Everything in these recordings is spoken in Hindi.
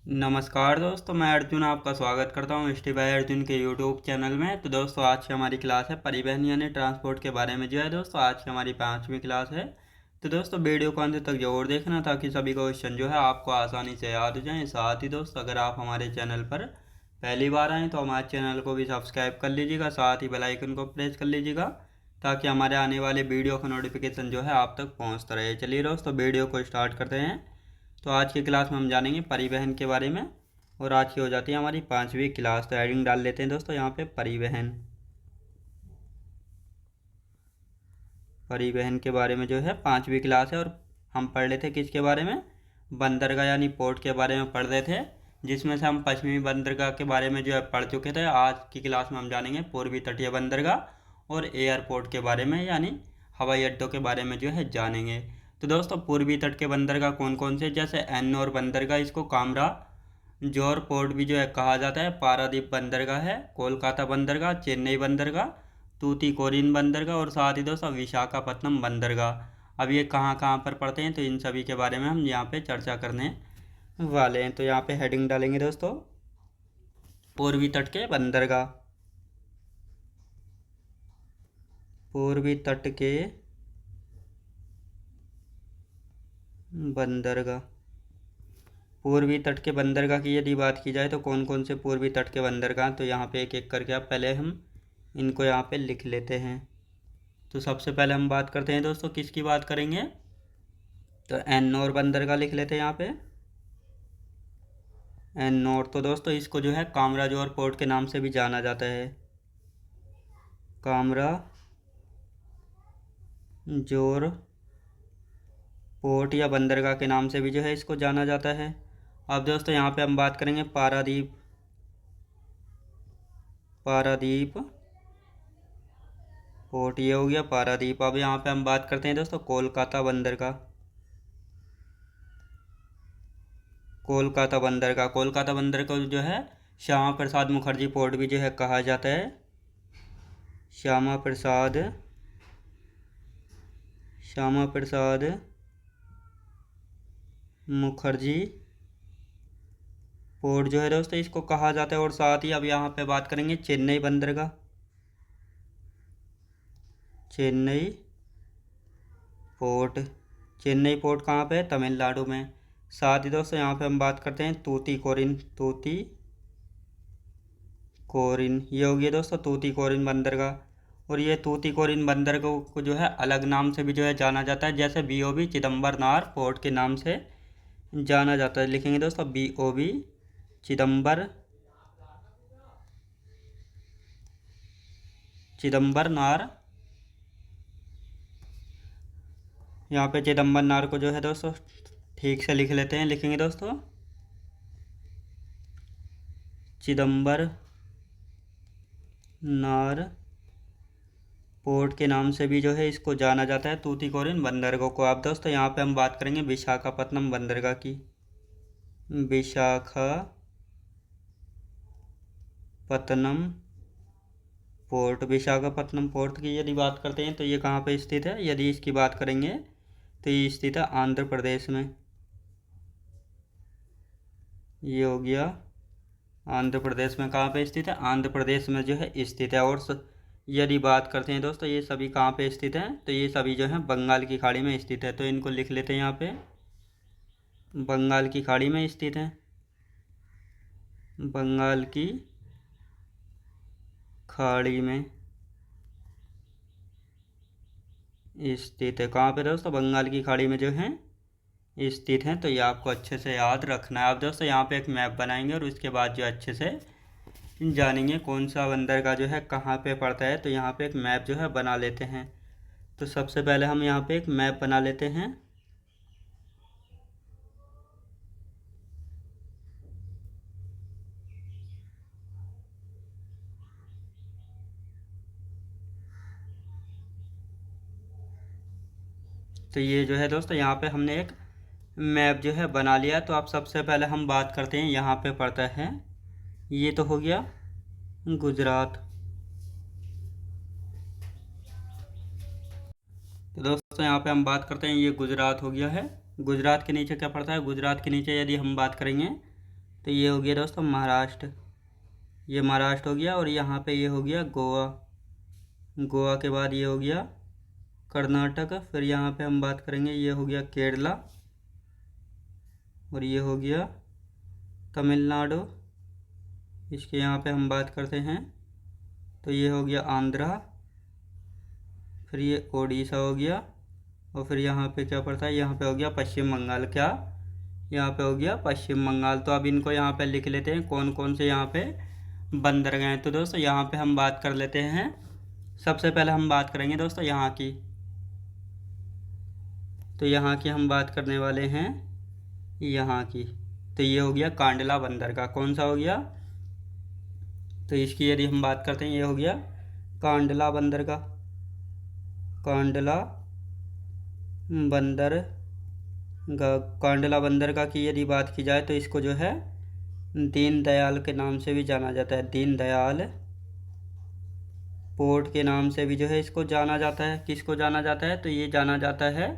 नमस्कार दोस्तों, मैं अर्जुन आपका स्वागत करता हूँ स्टे बाय अर्जुन के यूट्यूब चैनल में। तो दोस्तों, आज की हमारी क्लास है परिवहन यानी ट्रांसपोर्ट के बारे में। जो है दोस्तों, आज की हमारी 5वीं क्लास है। तो दोस्तों, वीडियो को अंत तक जरूर देखना ताकि सभी क्वेश्चन जो है आपको आसानी से याद हो जाएँ। साथ ही दोस्तों, अगर आप हमारे चैनल पर पहली बार आएँ तो हमारे चैनल को भी सब्सक्राइब कर लीजिएगा, साथ ही बेल आइकन को प्रेस कर लीजिएगा ताकि हमारे आने वाले वीडियो का नोटिफिकेशन जो है आप तक पहुँचता रहे। चलिए दोस्तों, वीडियो को स्टार्ट करते हैं। तो आज की क्लास में हम जानेंगे परिवहन के बारे में और आज की हो जाती है हमारी 5वीं क्लास। तो हेडिंग डाल लेते हैं दोस्तों यहाँ पे परिवहन। परिवहन के बारे में जो है 5वीं क्लास है और हम पढ़ रहे थे किसके बारे में, बंदरगाह यानी पोर्ट के बारे में पढ़ रहे थे, जिसमें से हम पश्चिमी बंदरगाह के बारे में जो है पढ़ चुके थे। आज की क्लास में हम जानेंगे पूर्वी तटीय बंदरगाह और एयरपोर्ट के बारे में यानी हवाई अड्डों के बारे में जो है जानेंगे। तो दोस्तों, पूर्वी तट के बंदरगाह कौन कौन से, जैसे एन्नौर बंदरगाह, इसको कामरा जोर पोर्ट भी जो है कहा जाता है, पारादीप बंदरगाह है, कोलकाता बंदरगाह, चेन्नई बंदरगाह, तूतीकोरिन बंदरगाह और साथ ही दोस्तों विशाखापत्तनम बंदरगाह। अब ये कहाँ कहाँ पर पड़ते हैं तो इन सभी के बारे में हम यहाँ पे चर्चा करने वाले हैं। तो यहाँ पे हेडिंग डालेंगे दोस्तों, पूर्वी तट के बंदरगाह। पूर्वी तट के बंदरगाह। पूर्वी तट के बंदरगाह की यदि बात की जाए तो कौन कौन से पूर्वी तट के बंदरगाह, तो यहाँ पे एक एक करके आप पहले हम इनको यहाँ पे लिख लेते हैं। तो सबसे पहले हम बात करते हैं दोस्तों, किसकी बात करेंगे, तो एन्नौर बंदरगाह लिख लेते हैं यहाँ पे। एन्नौर, तो दोस्तों इसको जो है कामराजोर पोर्ट के नाम से भी जाना जाता है। कामरा जोर पोर्ट या बंदरगाह के नाम से भी जो है इसको जाना जाता है। अब दोस्तों यहाँ पे हम बात करेंगे पारादीप। पारादीप पोर्ट, ये हो गया पारादीप। अब यहाँ पे हम बात करते हैं दोस्तों कोलकाता बंदरगाह। कोलकाता बंदरगाह, कोलकाता बंदरगाह जो है श्यामा प्रसाद मुखर्जी पोर्ट भी जो है कहा जाता है। श्यामा प्रसाद मुखर्जी पोर्ट जो है दोस्तों इसको कहा जाता है। और साथ ही अब यहाँ पे बात करेंगे चेन्नई बंदरगाह। चेन्नई पोर्ट, चेन्नई पोर्ट कहाँ पे है, तमिलनाडु में। साथ ही दोस्तों यहाँ पे हम बात करते हैं तूतीकोरिन। ये हो गया दोस्तों तूतीकोरिन बंदरगाह। और ये तूतीकोरिन बंदरगाह को जो है अलग नाम से भी जो है जाना जाता है, जैसे BOB चिदम्बरनार पोर्ट के नाम से जाना जाता है। लिखेंगे दोस्तों BOB चिदम्बरनार। यहाँ पे चिदम्बरनार को जो है दोस्तों ठीक से लिख लेते हैं। लिखेंगे दोस्तों चिदम्बरनार पोर्ट के नाम से भी जो है इसको जाना जाता है, तूतीकोरिन बंदरगाह को। अब दोस्तों यहाँ पे हम बात करेंगे विशाखापत्तनम बंदरगाह की। विशाखापत्तनम पोर्ट, विशाखापत्तनम पोर्ट की यदि बात करते हैं तो ये कहाँ पे स्थित है, यदि इसकी बात करेंगे तो ये स्थित है आंध्र प्रदेश में। ये हो गया आंध्र प्रदेश में। कहाँ पे स्थित है, आंध्र प्रदेश में जो है स्थित है। और यदि बात करते हैं दोस्तों ये सभी कहाँ पे स्थित हैं, तो ये सभी जो है बंगाल की खाड़ी में स्थित है। तो इनको लिख लेते हैं यहाँ पे, बंगाल की खाड़ी में स्थित है। बंगाल की खाड़ी में स्थित है। कहाँ पे दोस्तों, बंगाल की खाड़ी में जो है स्थित हैं। तो ये आपको अच्छे से याद रखना है। आप दोस्तों यहाँ पे एक मैप बनाएंगे और उसके बाद जो अच्छे से जानेंगे कौन सा बंदरगाह जो है कहाँ पे पड़ता है। तो यहाँ पे एक मैप जो है बना लेते हैं। तो सबसे पहले हम यहाँ पे एक मैप बना लेते हैं। तो ये जो है दोस्तों यहाँ पे हमने एक मैप जो है बना लिया। तो आप सबसे पहले हम बात करते हैं यहाँ पे पड़ता है, ये तो हो गया गुजरात। तो दोस्तों यहाँ पे हम बात करते हैं, ये गुजरात हो गया है। गुजरात के नीचे क्या पड़ता है, गुजरात के नीचे यदि हम बात करेंगे तो ये हो गया दोस्तों महाराष्ट्र, ये महाराष्ट्र हो गया। और यहाँ पे ये हो गया गोवा, गोवा के बाद ये हो गया कर्नाटक। फिर यहाँ पे हम बात करेंगे, ये हो गया केरला, और ये हो गया तमिलनाडु। इसके यहाँ पे हम बात करते हैं तो ये हो गया आंध्रा, फिर ये ओडिशा हो गया, और फिर यहाँ पे क्या पड़ता है, यहाँ पे हो गया पश्चिम बंगाल। क्या, यहाँ पे हो गया पश्चिम बंगाल। तो अब इनको यहाँ पे लिख लेते हैं कौन कौन से यहाँ पे बंदरगाह हैं। तो दोस्तों यहाँ पे हम बात कर लेते हैं, सबसे पहले हम बात करेंगे दोस्तों यहाँ की। तो यहाँ की हम बात करने वाले हैं यहाँ की। तो ये हो गया कांडला बंदरगाह। कौन सा हो गया, तो इसकी यदि हम बात करते हैं, ये हो गया कांडला बंदरगाह, कांडला बंदरगाह। कांडला बंदरगाह की यदि बात की जाए तो इसको जो है दीनदयाल के नाम से भी जाना जाता है, दीनदयाल पोर्ट के नाम से भी जो है इसको जाना जाता है। किसको जाना जाता है, तो ये जाना जाता है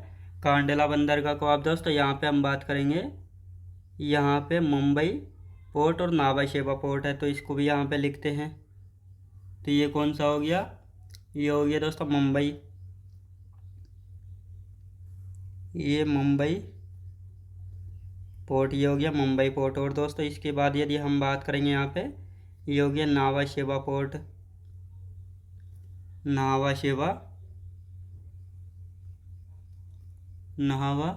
कांडला बंदरगाह को। अब दोस्तों यहाँ पे हम बात करेंगे, यहाँ पे मुंबई पोर्ट और नाभा शेवा पोर्ट है, तो इसको भी यहाँ पे लिखते हैं। तो ये कौन सा हो गया, ये हो गया दोस्तों मुंबई, ये मुंबई पोर्ट, ये हो गया मुंबई पोर्ट। और दोस्तों इसके बाद यदि हम बात करेंगे यहाँ पे, ये हो गया नाभा शेवा पोर्ट, नाभा शेवा, नाभा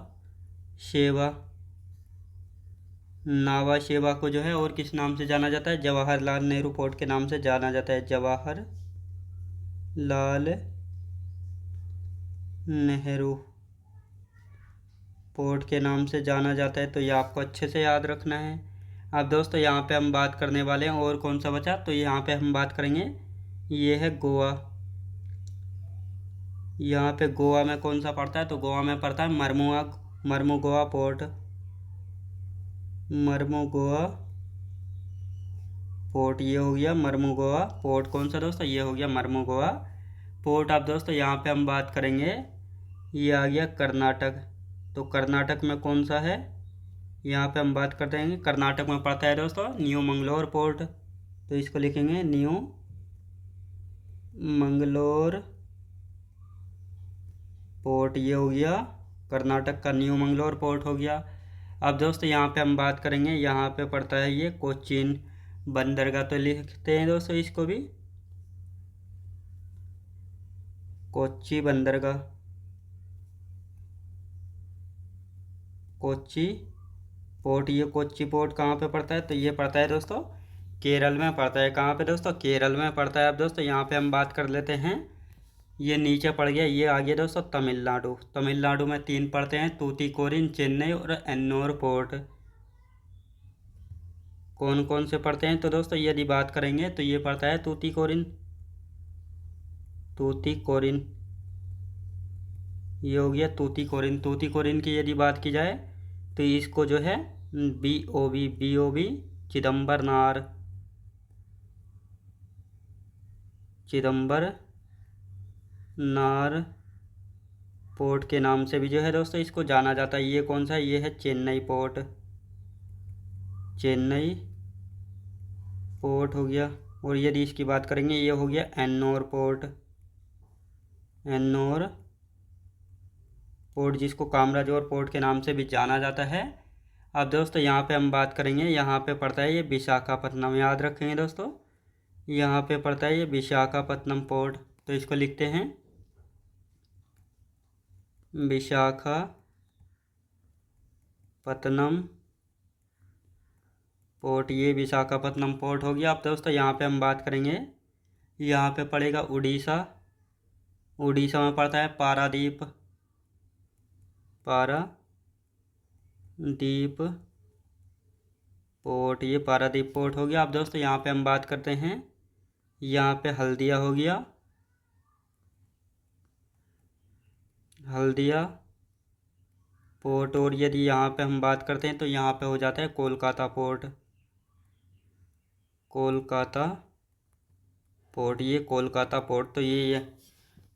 शेवा, नाभा शेवा को जो है और किस नाम से जाना जाता है, जवाहरलाल नेहरू पोर्ट के नाम से जाना जाता है, जवाहरलाल नेहरू पोर्ट के नाम से जाना जाता है। तो ये आपको अच्छे से याद रखना है। अब दोस्तों यहाँ पे हम बात करने वाले हैं और कौन सा बचा, तो यहाँ पे हम बात करेंगे, ये है गोवा। यहाँ पे गोवा में कौन सा पड़ता है, तो गोवा में पड़ता है मर्मुगोआ पोर्ट, मर्मुगोआ पोर्ट, ये हो गया मर्मुगोआ पोर्ट। कौन सा दोस्तों, ये हो गया मर्मुगोआ पोर्ट। अब दोस्तों यहाँ पे हम बात करेंगे, ये आ गया कर्नाटक। तो कर्नाटक में कौन सा है, यहाँ पे हम बात करते हैं, कर्नाटक में पड़ता है दोस्तों न्यू मंगलोर पोर्ट। तो इसको लिखेंगे न्यू मंगलोर पोर्ट, ये हो गया कर्नाटक का न्यू मंगलोर पोर्ट हो गया। अब दोस्तों यहाँ पे हम बात करेंगे, यहाँ पे पड़ता है ये कोचीन बंदरगाह। तो लिखते हैं दोस्तों इसको भी कोच्चि बंदरगाह, कोच्चि पोर्ट। ये कोच्चि पोर्ट कहाँ पे पड़ता है, तो ये पड़ता है दोस्तों केरल में पड़ता है। कहाँ पे दोस्तों, केरल में पड़ता है। अब दोस्तों यहाँ पे हम बात कर लेते हैं, ये नीचे पड़ गया, ये आ गया दोस्तों तमिलनाडु। तमिलनाडु में 3 पड़ते हैं, तूतीकोरिन, चेन्नई और एन्नोर पोर्ट। कौन कौन से पड़ते हैं, तो दोस्तों यदि बात करेंगे तो ये पड़ता है तूतीकोरिन, तूतीकोरिन, ये हो गया तूतीकोरिन। तूतीकोरिन की यदि बात की जाए तो इसको जो है BOB चिदम्बरनार, चिदम्बरनार पोर्ट के नाम से भी जो है दोस्तों इसको जाना जाता है। ये कौन सा है, ये है चेन्नई पोर्ट, चेन्नई पोर्ट हो गया। और यदि इसकी बात करेंगे, ये हो गया एन्नोर पोर्ट, एन्नोर पोर्ट, जिसको कामराजोर पोर्ट के नाम से भी जाना जाता है। अब दोस्तों यहाँ पे हम बात करेंगे, यहाँ पे पड़ता है ये विशाखापत्तनम, याद रखेंगे दोस्तों, यहाँ पे पड़ता है ये विशाखापत्तनम पोर्ट। तो इसको लिखते हैं विशाखापत्तनम पोर्ट, ये विशाखापत्तनम पोर्ट हो गया। अब दोस्तों यहाँ पे हम बात करेंगे, यहाँ पे पड़ेगा उड़ीसा, उड़ीसा में पड़ता है पारादीप, पारादीप पोर्ट, ये पारादीप पोर्ट हो गया। अब दोस्तों यहाँ पे हम बात करते हैं, यहाँ पे हल्दिया हो गया, हल्दिया पोर्ट। और यदि यहाँ पे हम बात करते हैं तो यहाँ पे हो जाता है कोलकाता पोर्ट, कोलकाता पोर्ट, ये कोलकाता पोर्ट। तो ये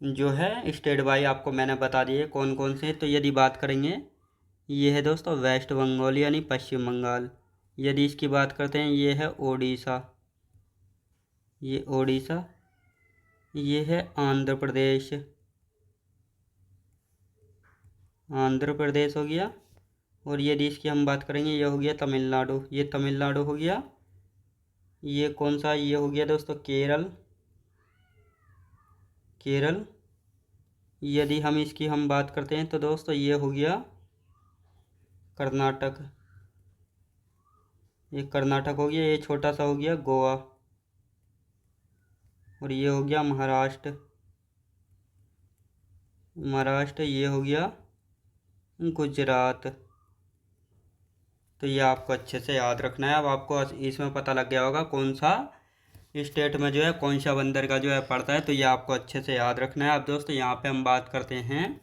जो है स्टेट बाई आपको मैंने बता दिए कौन कौन से। तो यदि बात करेंगे, ये है दोस्तों वेस्ट बंगाल यानी पश्चिम बंगाल, यदि इसकी बात करते हैं, ये है ओडिशा, ये ओडिशा, ये है आंध्र प्रदेश, आंध्र प्रदेश हो गया। और यदि इसकी हम बात करेंगे, ये हो गया तमिलनाडु, ये तमिलनाडु हो गया। ये कौन सा, ये हो गया दोस्तों केरल, केरल। यदि हम बात करते हैं तो दोस्तों ये हो गया कर्नाटक, ये कर्नाटक हो गया। ये छोटा सा हो गया गोवा। और ये हो गया महाराष्ट्र, महाराष्ट्र। ये हो गया गुजरात। तो ये आपको अच्छे से याद रखना है। अब आपको इसमें पता लग गया होगा कौन सा स्टेट में जो है कौन सा बंदरगाह जो है पड़ता है। तो ये आपको अच्छे से याद रखना है। अब दोस्तों यहाँ पे हम बात करते हैं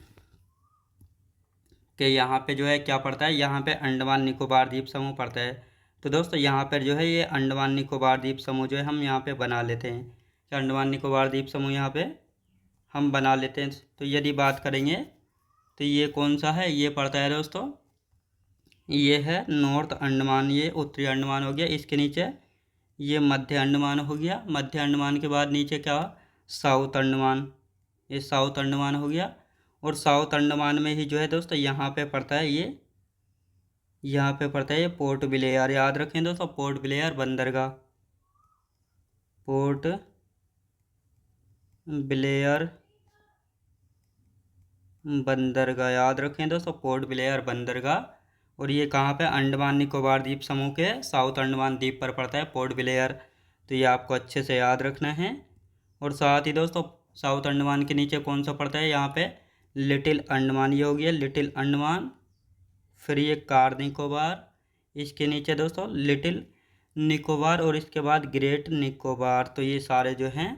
कि यहाँ पे जो है क्या पड़ता है। यहाँ पे अंडमान निकोबार द्वीप समूह पड़ता है। तो दोस्तों यहाँ पर जो है ये अंडमान निकोबार द्वीप समूह जो है हम यहाँ पे बना लेते हैं। तो अंडमान निकोबार द्वीप समूह यहाँ पे हम बना लेते हैं। तो यदि बात करेंगे तो ये कौन सा है, ये पड़ता है दोस्तों, ये है नॉर्थ अंडमान, ये उत्तरी अंडमान हो गया। इसके नीचे ये मध्य अंडमान हो गया। मध्य अंडमान के बाद नीचे क्या, साउथ अंडमान, ये साउथ अंडमान हो गया। और साउथ अंडमान में ही जो है दोस्तों यहाँ पे पड़ता है ये, यहाँ पे पड़ता है ये पोर्ट ब्लेयर। याद रखें दोस्तों, पोर्ट ब्लेयर बंदरगाह, पोर्ट ब्लेयर बंदरगाह। याद रखें दोस्तों, पोर्ट ब्लेयर बंदरगाह। और ये कहाँ पे, अंडमान निकोबार द्वीप समूह के साउथ अंडमान द्वीप पर पड़ता है पोर्ट ब्लेयर। तो ये आपको अच्छे से याद रखना है। और साथ ही दोस्तों साउथ अंडमान के नीचे कौन सा पड़ता है, यहाँ पे लिटिल अंडमान, ये हो गया लिटिल अंडमान। फिर ये कार निकोबार, इसके नीचे दोस्तों लिटिल निकोबार, और इसके बाद ग्रेट निकोबार। तो ये सारे जो हैं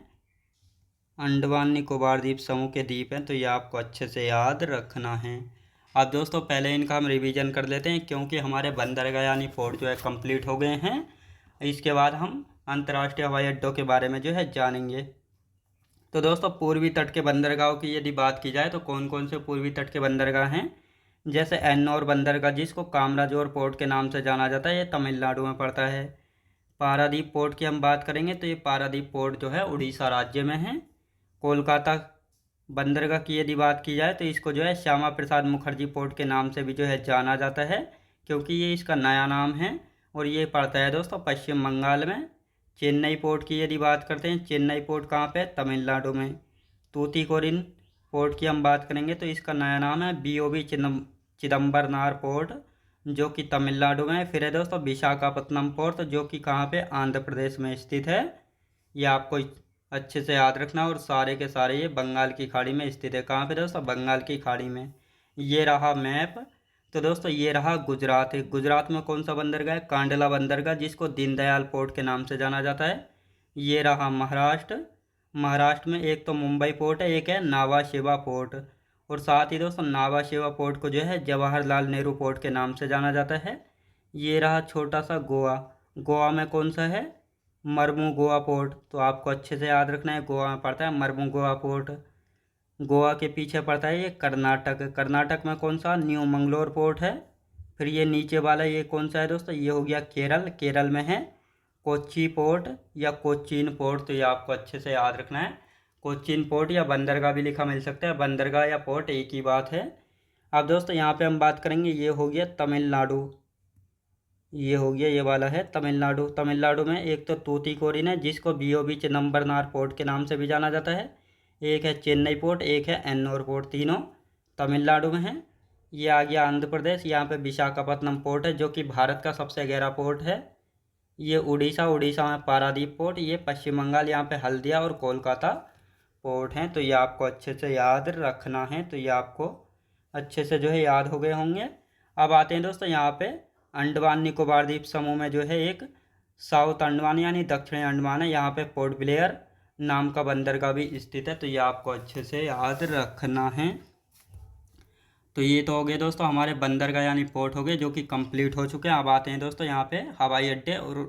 अंडमान निकोबार द्वीप समूह के द्वीप हैं। तो ये आपको अच्छे से याद रखना है। अब दोस्तों पहले इनका हम रिवीजन कर लेते हैं, क्योंकि हमारे बंदरगाह यानी फोर्ट जो है कंप्लीट हो गए हैं। इसके बाद हम अंतर्राष्ट्रीय हवाई अड्डों के बारे में जो है जानेंगे। तो दोस्तों पूर्वी तट के बंदरगाहों की यदि बात की जाए तो कौन कौन से पूर्वी तट के बंदरगाह हैं, जैसे एन्नौर बंदरगाह, जिसको कामराजोर पोर्ट के नाम से जाना जाता है, ये तमिलनाडु में पड़ता है। पारादीप पोर्ट की हम बात करेंगे तो ये पारादीप पोर्ट जो है उड़ीसा राज्य में है। कोलकाता बंदरगाह की यदि बात की जाए तो इसको जो है श्यामा प्रसाद मुखर्जी पोर्ट के नाम से भी जो है जाना जाता है, क्योंकि ये इसका नया नाम है। और ये पड़ता है दोस्तों पश्चिम बंगाल में। चेन्नई पोर्ट की यदि बात करते हैं, चेन्नई पोर्ट कहाँ पे, तमिलनाडु में। तूतीकोरिन पोर्ट की हम बात करेंगे तो इसका नया नाम है BOB चिदम्बरनार पोर्ट, जो कि तमिलनाडु में। फिर है दोस्तों विशाखापत्तनम पोर्ट, जो कि कहाँ पे, आंध्र प्रदेश में स्थित है। ये आपको अच्छे से याद रखना। और सारे के सारे ये बंगाल की खाड़ी में स्थित है। कहाँ पे दोस्तों, बंगाल की खाड़ी में। ये रहा मैप। तो दोस्तों ये रहा गुजरात है। गुजरात में कौन सा बंदरगाह है, कांडला बंदरगाह, जिसको दीनदयाल पोर्ट के नाम से जाना जाता है। ये रहा महाराष्ट्र। महाराष्ट्र में एक तो मुंबई पोर्ट है, एक है नावा शेवा पोर्ट। और साथ ही दोस्तों नावा शेवा पोर्ट को जो है जवाहरलाल नेहरू पोर्ट के नाम से जाना जाता है। ये रहा छोटा सा गोवा। गोवा में कौन सा है, मरमू गोवा पोर्ट। तो आपको अच्छे से याद रखना है, गोवा में पड़ता है मरमू गोवा पोर्ट। गोवा के पीछे पड़ता है ये कर्नाटक। कर्नाटक में कौन सा, न्यू मंगलोर पोर्ट है। फिर ये नीचे वाला ये कौन सा है दोस्तों, ये हो गया केरल। केरल में है कोच्चि पोर्ट या कोचीन पोर्ट। तो ये आपको अच्छे से याद रखना है। कोचीन पोर्ट या बंदरगाह भी लिखा मिल सकता है, बंदरगाह या पोर्ट एक ही बात है। अब दोस्तों यहाँ पे हम बात करेंगे, ये हो गया तमिलनाडु, ये हो गया ये वाला है तमिलनाडु। तमिलनाडु में एक तो तूतीकोरिन है, जिसको BOB चिदम्बरनार पोर्ट के नाम से भी जाना जाता है। एक है चेन्नई पोर्ट, एक है एन्नौर पोर्ट, तीनों तमिलनाडु में है। ये आ गया आंध्र प्रदेश। यहाँ पे विशाखापत्तनम पोर्ट है, जो कि भारत का सबसे गहरा पोर्ट है। ये उड़ीसा, उड़ीसा में पारादीप पोर्ट। ये पश्चिम बंगाल, यहाँ पे हल्दिया और कोलकाता पोर्ट हैं। तो ये आपको अच्छे से याद रखना है। तो ये आपको अच्छे से जो है याद हो गए होंगे। अब आते हैं दोस्तों यहाँ पे अंडमान निकोबार द्वीप समूह में जो है एक साउथ अंडमान यानी दक्षिणी अंडमान है। यहाँ पे पोर्ट ब्लेयर नाम का बंदरगाह भी स्थित है। तो ये आपको अच्छे से याद रखना है। तो ये तो हो गए दोस्तों हमारे बंदरगाह यानी पोर्ट हो गए, जो कि कंप्लीट हो चुके हैं। अब आते हैं दोस्तों यहाँ पे हवाई अड्डे और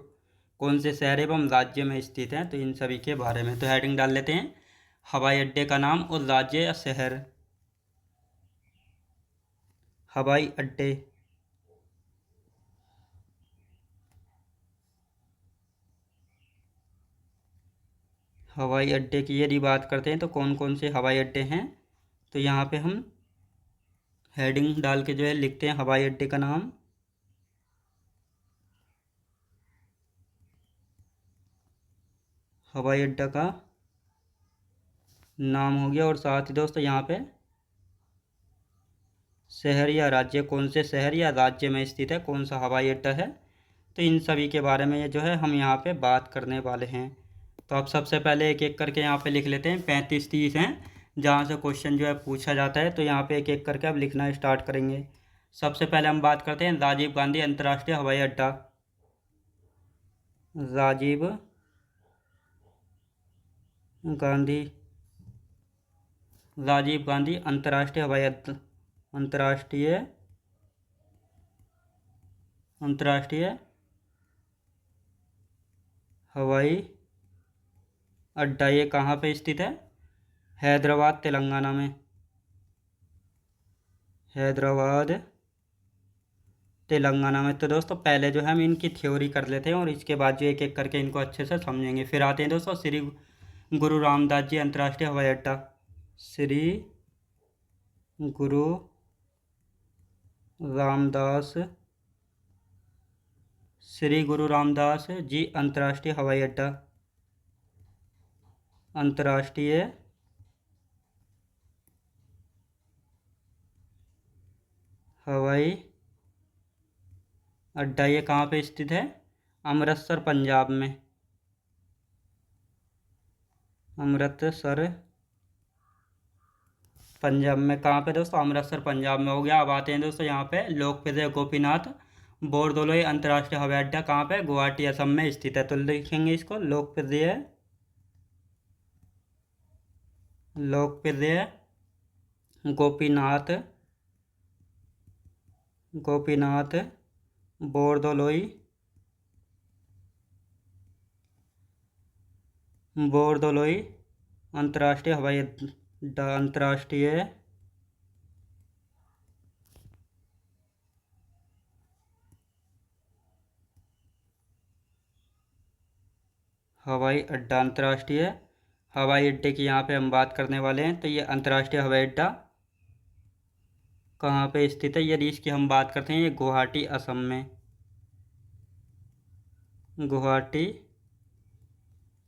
कौन से शहर एवं राज्य में स्थित हैं, तो इन सभी के बारे में। तो हेडिंग डाल लेते हैं, हवाई अड्डे का नाम और राज्य या शहर। हवाई अड्डे, हवाई अड्डे की यदि बात करते हैं तो कौन कौन से हवाई अड्डे हैं, तो यहाँ पे हम हेडिंग डाल के जो है लिखते हैं हवाई अड्डे का नाम। हवाई अड्डा का नाम हो गया, और साथ ही दोस्तों यहाँ पे शहर या राज्य, कौन से शहर या राज्य में स्थित है, कौन सा हवाई अड्डा है। तो इन सभी के बारे में ये जो है हम यहाँ पे बात करने वाले हैं। तो आप सबसे पहले एक एक करके यहाँ पे लिख लेते हैं। 35-30 हैं जहाँ से क्वेश्चन जो है पूछा जाता है, तो यहाँ पे एक एक करके अब लिखना स्टार्ट करेंगे। सबसे पहले हम बात करते हैं राजीव गांधी अंतर्राष्ट्रीय हवाई अड्डा। राजीव गांधी राजीव गांधी अंतर्राष्ट्रीय हवाई अड्डा, अंतर्राष्ट्रीय हवाई अड्डा, ये कहाँ पे स्थित है? हैदराबाद तेलंगाना में। हैदराबाद तेलंगाना में। तो दोस्तों पहले जो है हम इनकी थ्योरी कर लेते हैं और इसके बाद जो एक एक करके इनको अच्छे से समझेंगे। फिर आते हैं दोस्तों श्री गुरु रामदास जी अंतर्राष्ट्रीय हवाई अड्डा। श्री गुरु रामदास श्री गुरु रामदास जी अंतर्राष्ट्रीय हवाई अड्डा, अंतर्राष्ट्रीय हवाई अड्डा, ये कहाँ पे स्थित है? अमृतसर पंजाब में। अमृतसर पंजाब में। कहाँ पे दोस्तों? अमृतसर पंजाब में हो गया। अब आते हैं दोस्तों यहाँ पे लोकप्रिय गोपीनाथ बोरदोलोई अंतर्राष्ट्रीय हवाई अड्डा कहाँ पे? गुवाहाटी असम में स्थित है। तो लिखेंगे इसको लोकप्रिय गोपीनाथ बोरदोलोई अंतर्राष्ट्रीय हवाई अड्डा, अंतर्राष्ट्रीय हवाई अड्डा, अंतर्राष्ट्रीय हवाई अड्डे की यहाँ पे हम बात करने वाले हैं। तो ये अंतर्राष्ट्रीय हवाई अड्डा कहाँ पे स्थित है? यदि इसकी हम बात करते हैं, ये गुवाहाटी असम में। गुवाहाटी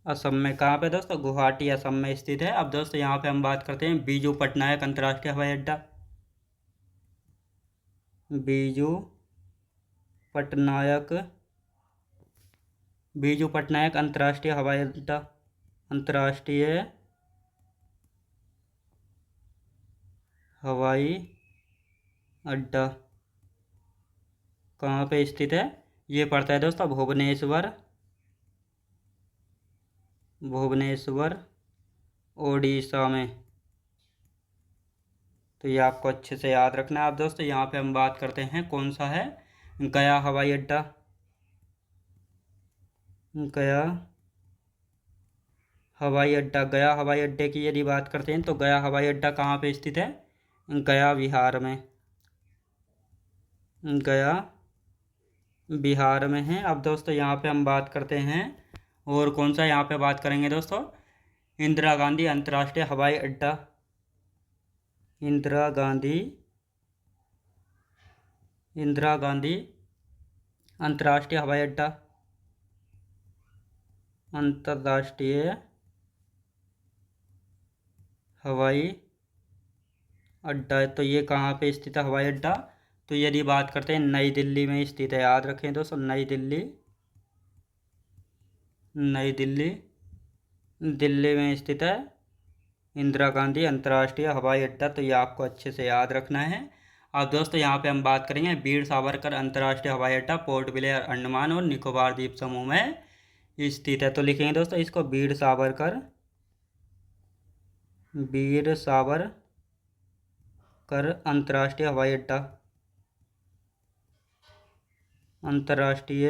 असम में। कहाँ पे दोस्तों? गुवाहाटी असम में स्थित है। अब दोस्तों यहाँ पे हम बात करते हैं बीजू पटनायक अंतर्राष्ट्रीय हवाई अड्डा। बीजू पटनायक अंतर्राष्ट्रीय हवाई अड्डा, अंतर्राष्ट्रीय हवाई अड्डा कहाँ पे स्थित है? ये पड़ता है दोस्तों भुवनेश्वर ओडिशा में। तो ये आपको अच्छे से याद रखना है। अब दोस्तों यहाँ पे हम बात करते हैं कौन सा है? गया हवाई अड्डा। गया हवाई अड्डे की यदि बात करते हैं तो गया हवाई अड्डा कहाँ पे स्थित है? गया बिहार में। गया बिहार में है। अब दोस्तों यहाँ पे हम बात करते हैं और कौन सा यहाँ पे बात करेंगे दोस्तों? इंदिरा गांधी अंतर्राष्ट्रीय हवाई अड्डा। इंदिरा गांधी अंतर्राष्ट्रीय हवाई अड्डा, अंतर्राष्ट्रीय हवाई अड्डा। तो ये कहाँ पे स्थित है हवाई अड्डा? तो यदि बात करते हैं नई दिल्ली में स्थित है। याद रखें दोस्तों, दिल्ली में स्थित है इंदिरा गांधी अंतर्राष्ट्रीय हवाई अड्डा। तो ये आपको अच्छे से याद रखना है। अब दोस्तों यहाँ पे हम बात करेंगे वीर सावरकर अंतर्राष्ट्रीय हवाई अड्डा, पोर्ट ब्लेयर अंडमान और निकोबार द्वीप समूह में स्थित है। तो लिखेंगे दोस्तों इसको वीर सावरकर अंतर्राष्ट्रीय हवाई अड्डा, अंतर्राष्ट्रीय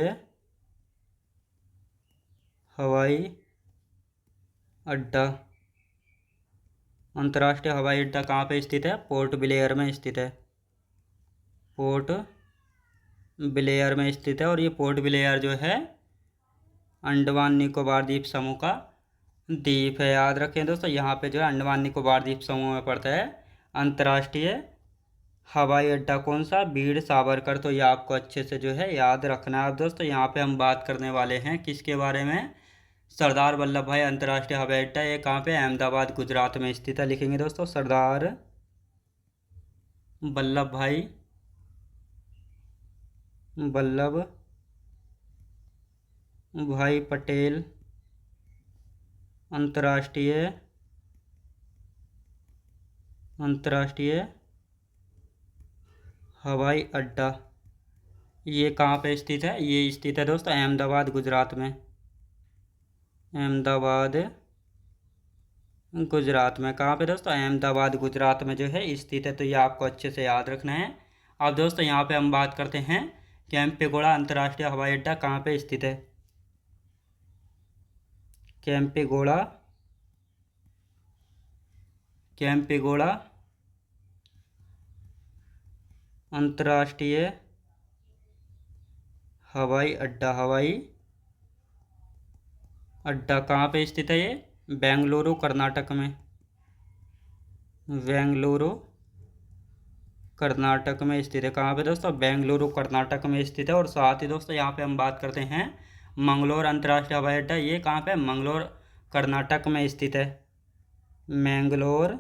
हवाई अड्डा। अंतर्राष्ट्रीय हवाई अड्डा कहाँ पे स्थित है? पोर्ट ब्लेयर में स्थित है। पोर्ट ब्लेयर में स्थित है। और ये पोर्ट ब्लेयर जो है अंडमान निकोबार द्वीप समूह का द्वीप है, याद रखें दोस्तों। यहाँ पे जो है अंडमान निकोबार द्वीप समूह में पड़ता है। अंतर्राष्ट्रीय हवाई अड्डा कौन सा? वीर सावरकर। तो ये आपको अच्छे से जो है याद रखना है। अब दोस्तों यहाँ पे हम बात करने वाले हैं किसके बारे में? सरदार वल्लभ भाई अंतर्राष्ट्रीय हवाई अड्डा। ये कहाँ पे? अहमदाबाद गुजरात में स्थित है। लिखेंगे दोस्तों सरदार वल्लभ भाई वल्लभ भाई पटेल अंतर्राष्ट्रीय हवाई अड्डा। ये कहाँ पे स्थित है? ये स्थित है दोस्तों अहमदाबाद गुजरात में। अहमदाबाद गुजरात में। कहाँ पे दोस्तों? अहमदाबाद गुजरात में जो है स्थित है। तो ये आपको अच्छे से याद रखना है। अब दोस्तों यहाँ पे हम बात करते हैं केम्पेगौड़ा अंतर्राष्ट्रीय हवाई अड्डा कहाँ पे स्थित है? केम्पेगौड़ा अंतर्राष्ट्रीय हवाई अड्डा कहाँ पे स्थित है? ये बेंगलुरु कर्नाटक में। बेंगलुरु कर्नाटक में स्थित है। कहाँ पे दोस्तों? बेंगलुरु कर्नाटक में स्थित है। और साथ ही दोस्तों यहाँ पे हम बात करते हैं मंगलोर अंतर्राष्ट्रीय हवाई अड्डा। ये कहाँ पे? मंगलोर कर्नाटक में स्थित है। मैंगलोर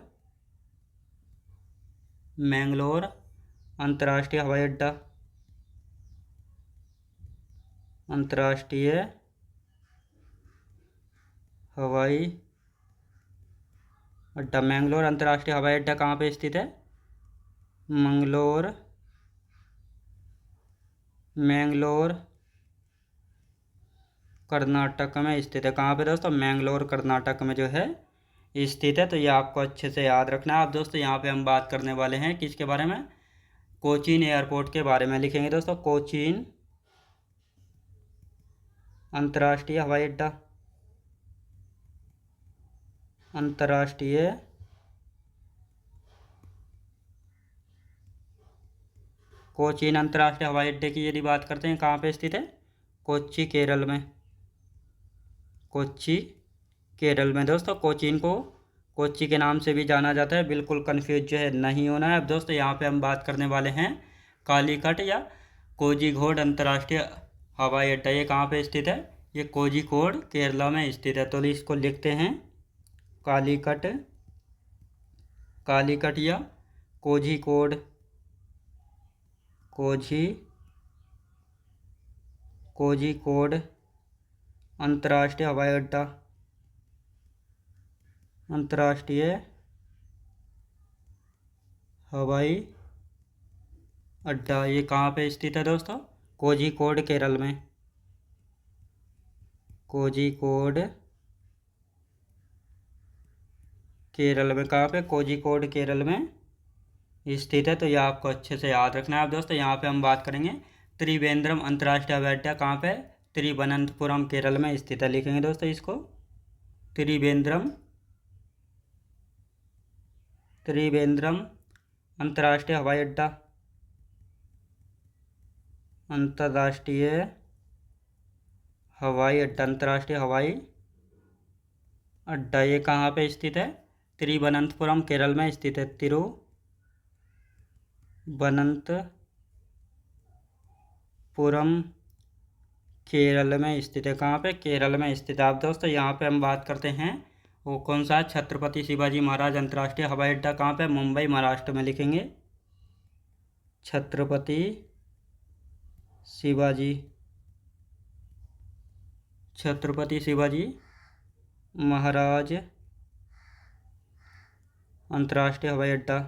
अंतर्राष्ट्रीय हवाई अड्डा। अंतर्राष्ट्रीय हवाई अड्डा मैंगलोर अंतर्राष्ट्रीय हवाई अड्डा कहाँ पे स्थित है? मैंगलोर कर्नाटक में स्थित है। कहाँ पे दोस्तों? मैंगलोर कर्नाटक में जो है स्थित है। तो ये आपको अच्छे से याद रखना है। अब दोस्तों यहाँ पे हम बात करने वाले हैं किसके बारे में? कोचीन एयरपोर्ट के बारे में। लिखेंगे दोस्तों कोचीन अंतर्राष्ट्रीय हवाई अड्डा। अंतर्राष्ट्रीय कोचीन अंतर्राष्ट्रीय हवाई अड्डे की यदि बात करते हैं कहाँ पे स्थित है? कोच्चि केरल में। कोच्चि केरल में दोस्तों। कोचीन को कोच्चि के नाम से भी जाना जाता है। बिल्कुल कंफ्यूज जो है नहीं होना है। अब दोस्तों यहाँ पे हम बात करने वाले हैं कालीकट या कोझिकोड अंतर्राष्ट्रीय हवाई अड्डा। ये कहाँ पे स्थित है? ये कोझिकोड केरला में स्थित है। तो इसको लिखते हैं कालीकट या कोझिकोड अंतर्राष्ट्रीय हवाई अड्डा। अंतर्राष्ट्रीय हवाई अड्डा ये कहाँ पे स्थित है दोस्तों? कोझिकोड केरल में। कोझिकोड केरल में। कहाँ पे? कोझिकोड केरल में स्थित है। तो ये आपको अच्छे से याद रखना है। अब दोस्तों यहाँ पे हम बात करेंगे त्रिवेंद्रम अंतर्राष्ट्रीय हवाई अड्डा कहाँ पे? तिरुवनंतपुरम केरल में स्थित है। लिखेंगे दोस्तों इसको त्रिवेंद्रम अंतर्राष्ट्रीय हवाई अड्डा। अंतर्राष्ट्रीय हवाई अड्डा ये कहाँ पे स्थित है? तिरुवनंतपुरम केरल में स्थित है। तिरुवनंतपुरम केरल में स्थित है। कहाँ पे? केरल में स्थित है। अब दोस्तों यहाँ पे हम बात करते हैं वो कौन सा? छत्रपति शिवाजी महाराज अंतर्राष्ट्रीय हवाई अड्डा कहाँ पे? मुंबई महाराष्ट्र में। लिखेंगे छत्रपति शिवाजी महाराज अंतर्राष्ट्रीय हवाई अड्डा।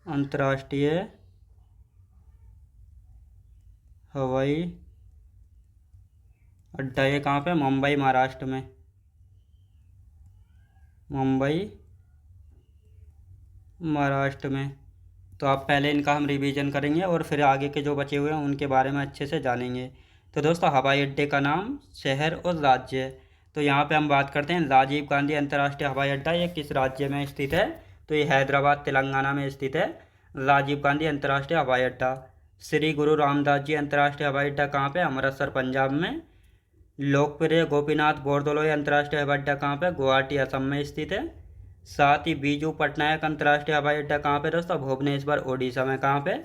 अंतर्राष्ट्रीय हवाई अड्डा ये कहाँ पे? मुंबई महाराष्ट्र में। तो आप पहले इनका हम रिवीजन करेंगे और फिर आगे के जो बचे हुए हैं उनके बारे में अच्छे से जानेंगे। तो दोस्तों हवाई अड्डे का नाम, शहर और राज्य। तो यहाँ पे हम बात करते हैं राजीव गांधी अंतर्राष्ट्रीय हवाई अड्डा। ये किस राज्य में स्थित है? तो ये हैदराबाद तेलंगाना में स्थित है। राजीव गांधी अंतर्राष्ट्रीय हवाई अड्डा। श्री गुरु रामदास जी अंतर्राष्ट्रीय हवाई अड्डा कहाँ पे? अमृतसर पंजाब में। लोकप्रिय गोपीनाथ बोरदोलोई अंतर्राष्ट्रीय हवाई अड्डा कहाँ पे? गुवाहाटी असम में स्थित है। साथ ही बीजू पटनायक अंतर्राष्ट्रीय हवाई अड्डा कहाँ पे दोस्तों? भुवनेश्वर ओडिशा में। कहाँ पे?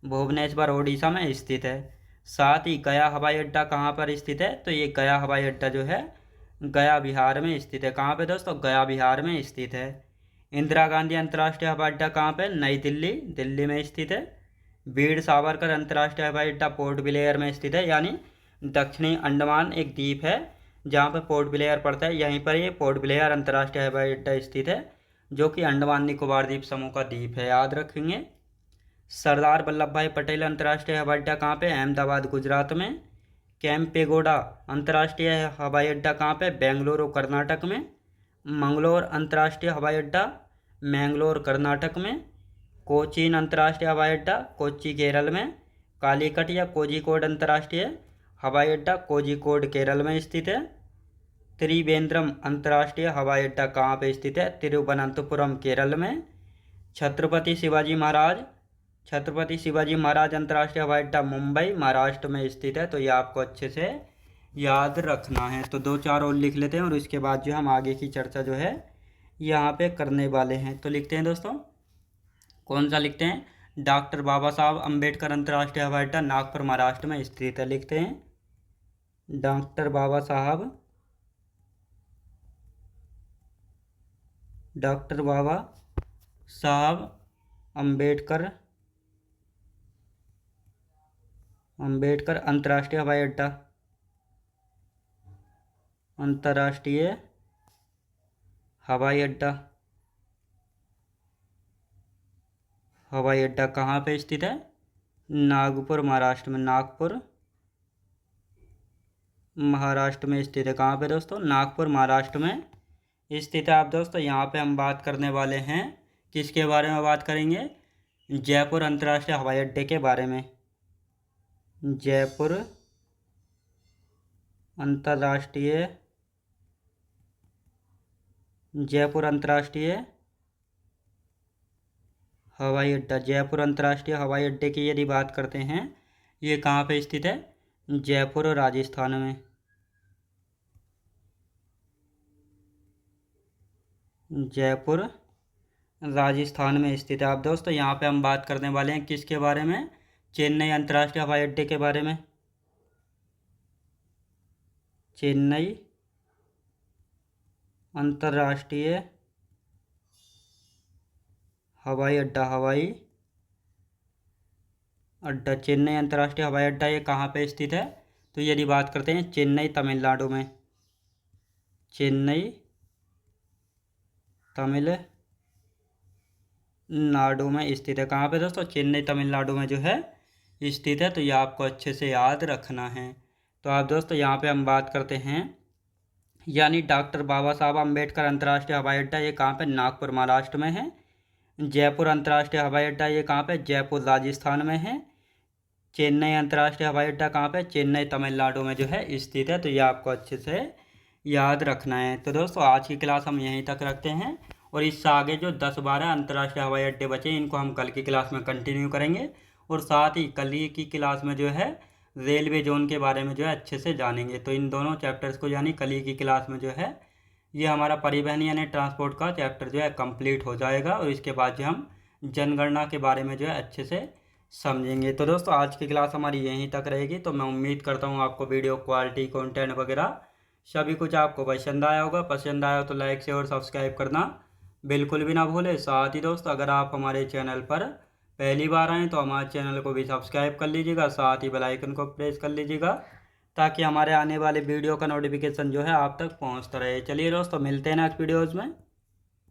भुवनेश्वर ओडिशा में स्थित है। साथ ही गया हवाई अड्डा कहाँ पर स्थित है? तो ये गया हवाई अड्डा जो है गया बिहार में स्थित है। कहाँ पे दोस्तों? गया बिहार में स्थित है। इंदिरा गांधी अंतर्राष्ट्रीय हवाई अड्डा कहाँ पे? नई दिल्ली, दिल्ली में स्थित है। वीर सावरकर अंतर्राष्ट्रीय हवाई अड्डा पोर्ट ब्लेयर में स्थित है, यानी दक्षिणी अंडमान एक द्वीप है जहाँ पे पोर्ट ब्लेयर पड़ता है, यहीं पर ये पोर्ट ब्लेयर अंतर्राष्ट्रीय हवाई अड्डा स्थित है, जो कि अंडमान निकोबार द्वीप समूह का द्वीप है, याद रखेंगे। सरदार वल्लभ भाई पटेल अंतर्राष्ट्रीय हवाई अड्डा कहाँ पे? अहमदाबाद, गुजरात में। कैंपेगौड़ा अंतर्राष्ट्रीय हवाई अड्डा कहाँ पे? बेंगलुरु, कर्नाटक में। मंगलोर अंतर्राष्ट्रीय हवाई अड्डा मैंगलोर, कर्नाटक में। कोचीन अंतर्राष्ट्रीय हवाई अड्डा कोच्चि, केरल में। कालीकट या कोझिकोड अंतर्राष्ट्रीय हवाई अड्डा कोझिकोड, केरल में स्थित है। त्रिवेंद्रम अंतर्राष्ट्रीय हवाई अड्डा कहाँ पे स्थित है? तिरुवनंतपुरम, केरल में। छत्रपति शिवाजी महाराज अंतर्राष्ट्रीय हवाई अड्डा मुंबई, महाराष्ट्र में स्थित है। तो ये आपको अच्छे से याद रखना है। तो 2-4 और लिख लेते हैं और उसके बाद जो हम आगे की चर्चा जो है यहाँ पे करने वाले हैं। तो लिखते हैं दोस्तों, कौन सा लिखते हैं? डॉक्टर बाबा साहब अम्बेडकर अंतर्राष्ट्रीय हवाई अड्डा नागपुर, महाराष्ट्र में स्थित है। लिखते हैं डॉक्टर बाबा साहब अम्बेडकर अंतर्राष्ट्रीय हवाई अड्डा कहाँ पे स्थित है? नागपुर, महाराष्ट्र में। नागपुर, महाराष्ट्र में स्थित है। कहाँ पे दोस्तों? नागपुर, महाराष्ट्र में स्थित है। आप दोस्तों यहाँ पे हम बात करने वाले हैं, किसके बारे में बात करेंगे? जयपुर अंतर्राष्ट्रीय हवाई अड्डे के बारे में। जयपुर अंतर्राष्ट्रीय हवाई अड्डा, जयपुर अंतर्राष्ट्रीय हवाई अड्डे की यदि बात करते हैं, ये कहाँ पे स्थित है? जयपुर, राजस्थान में। जयपुर, राजस्थान में स्थित है। आप दोस्तों यहाँ पे हम बात करने वाले हैं किसके बारे में? चेन्नई अंतर्राष्ट्रीय हवाई अड्डे के बारे में। चेन्नई अंतर्राष्ट्रीय हवाई अड्डा, चेन्नई अंतर्राष्ट्रीय हवाई अड्डा ये कहाँ पे स्थित है? तो यदि बात करते हैं चेन्नई, तमिलनाडु में। चेन्नई, तमिलनाडु में स्थित है। कहाँ पे दोस्तों? चेन्नई, तमिलनाडु में जो है स्थित है। तो ये आपको अच्छे से याद रखना है। तो आप दोस्तों यहाँ पे हम बात करते हैं, यानी डॉक्टर बाबा साहब अम्बेडकर अंतर्राष्ट्रीय हवाई अड्डा ये कहाँ पे? नागपुर, महाराष्ट्र में है। जयपुर अंतर्राष्ट्रीय हवाई अड्डा ये कहाँ पे? जयपुर, राजस्थान में है। चेन्नई अंतर्राष्ट्रीय हवाई अड्डा कहाँ पे? चेन्नई, तमिलनाडु में जो है स्थित है। तो ये आपको अच्छे से याद रखना है। तो दोस्तों आज की क्लास हम यहीं तक रखते हैं, और इससे आगे जो 10-12 अंतर्राष्ट्रीय हवाई अड्डे बचे इनको हम कल की क्लास में कंटिन्यू करेंगे, और साथ ही कल की क्लास में जो है रेलवे जोन के बारे में जो है अच्छे से जानेंगे। तो इन दोनों चैप्टर्स को, यानी कल की क्लास में जो है ये हमारा परिवहन यानी ट्रांसपोर्ट का चैप्टर जो है कंप्लीट हो जाएगा, और इसके बाद जो हम जनगणना के बारे में जो है अच्छे से समझेंगे। तो दोस्तों आज की क्लास हमारी यहीं तक रहेगी। तो मैं उम्मीद करता हूँ आपको वीडियो क्वालिटी, कंटेंट वगैरह सभी कुछ आपको पसंद आया होगा। पसंद आया हो तो लाइक, शेयर और सब्सक्राइब करना बिल्कुल भी ना भूलें। साथ ही दोस्तों अगर आप हमारे चैनल पर पहली बार आएँ तो हमारे चैनल को भी सब्सक्राइब कर लीजिएगा, साथ ही बेल आइकन को प्रेस कर लीजिएगा, ताकि हमारे आने वाले वीडियो का नोटिफिकेशन जो है आप तक पहुंचता रहे। चलिए दोस्तों मिलते हैं नेक्स्ट वीडियोज़ में।